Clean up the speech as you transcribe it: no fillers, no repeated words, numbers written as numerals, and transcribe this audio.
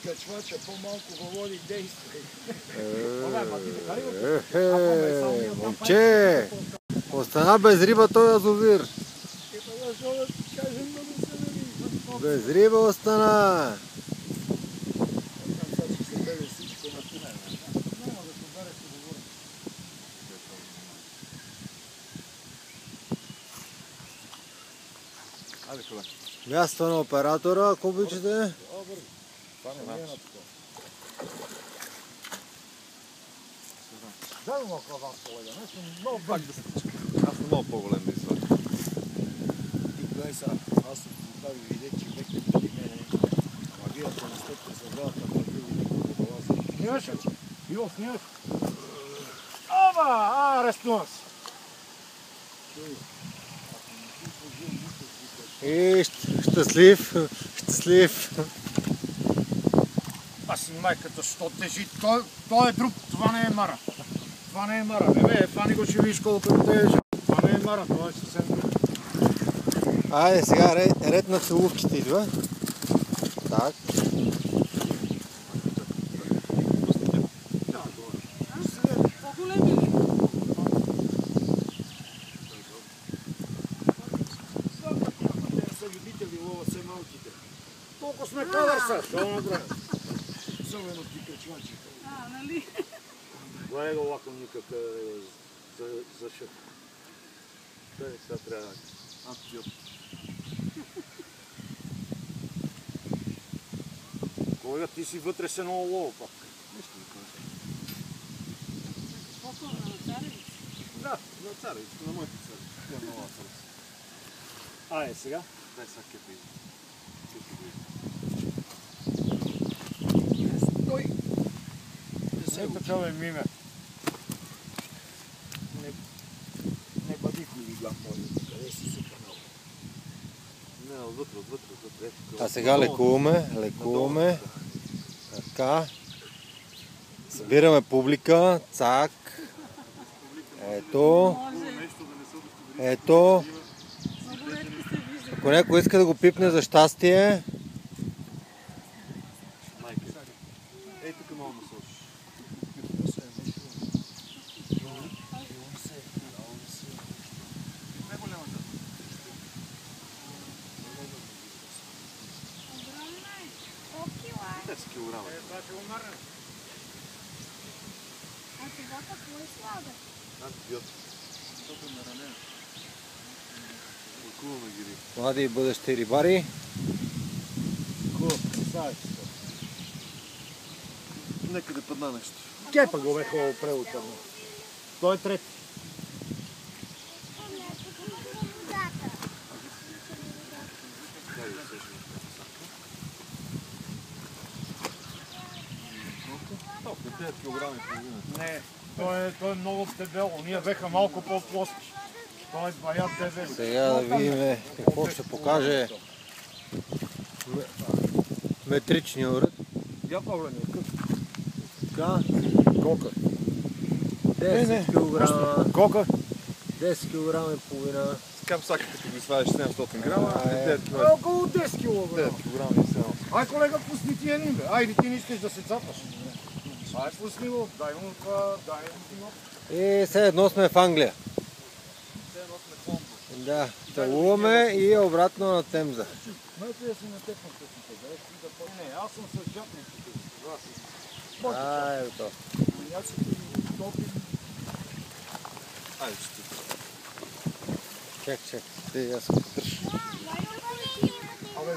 Прикачвача по-малко говори действие. Момче! Остана без риба този язовир. Без риба остана. Място на оператора, ако обичате. Дай му клаван полега, много пак да стичка. Аз съм много по-голем да извадя. Ти гледай сега, аз съм постави виде, че век преди мене магията на стъпка за врата на види. Снимаш ли? Било, снимаш? Оба! Арестувам се! И щастлив, щастлив. Аз си майката, що тежи. Той е друг, това не е мара. Това не е мара. Бе, фани го, ще видиш колко тежи. Това не е мара, това е съвсем друг. Айде сега ред на целувките идва. Так. Колко сме кадър са, що направим? Особено ти качвачи. Нали? Гледай го лакомника за шъп. Сега трябва антибиот. Колега, ти си вътре с едно олово пак. Нещо ми кажа. Колко на царевица? Да, на царевица, на моите царевица. Тя много царевица. Айде сега. Дай сега кепи. Стой! Не такава е миме. Не бъди хулиган, моля. Къде си супанал? Не, отвътре. А сега лекуваме. Така. Събираме публика. Цак. Ето. Ето. Ако някой иска да го пипне за щастие. Ей, тук много насочиш. Най-голямата. Те са килограма. Това ще умърне. А това какво е слага? Антибиот. Защото ме ранена. Лекуваме ги. Млади и бъдещи рибари. Нека да падна нещо. Кепа го бе хубаво преучено. Той е трети. Толкова, 5 килограми и половина. Не, той е много дебело. Ние беха малко по-плости. Той е баят дебел. Сега да видим какво ще покаже метричния уред. Я павлене, Така. колко? 10 кг. Колко? 10 кг и половина. Капсака, като ги свадиш 700 грама, Около 10 кг. 9 кг и 7. Ай, колега, пусни ти един, бе. Айде, ти не искаш да се цапаш. Ай, пусни го. Дай му това, дай му това. И все едно сме в Англия. Все едно сме Конго. Да, талуваме и обратно на Темза. Майко да си на теб на късните, да почне. Не, аз съм с жапниците. Ай, то. Аз ще ти топим. Айде, ще ти. Чак, ти аз се поддържа. Абе,